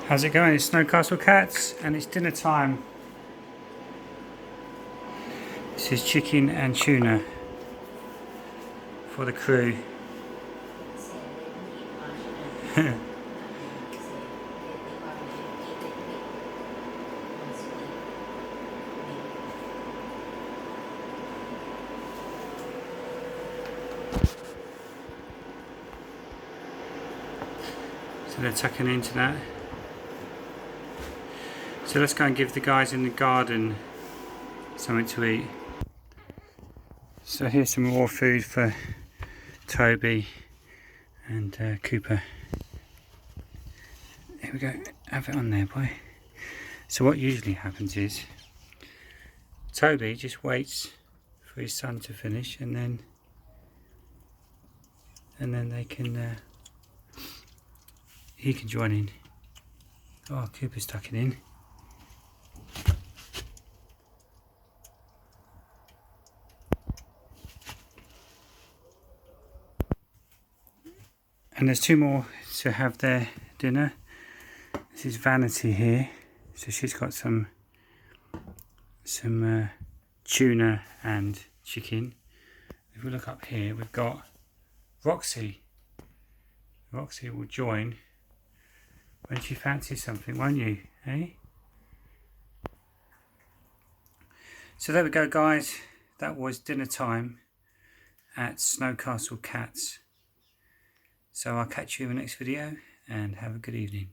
How's it going? It's Snowcastle Cats and it's dinner time. This is chicken and tuna for the crew. So they're tucking into that. So let's go and give the guys in the garden something to eat. So here's some more food for Toby and Cooper. Here we go, have it on there, boy. So what usually happens is Toby just waits for his son to finish, and then they can he can join in. Oh, Cooper's tucking in. And there's two more to have their dinner. This is Vanity here, so she's got some tuna and chicken. If we look up here, we've got Roxy. Roxy will join when she fancies something, won't you, eh? So there we go, guys. That was dinner time at Snowcastle Cats. So I'll catch you in the next video and have a good evening.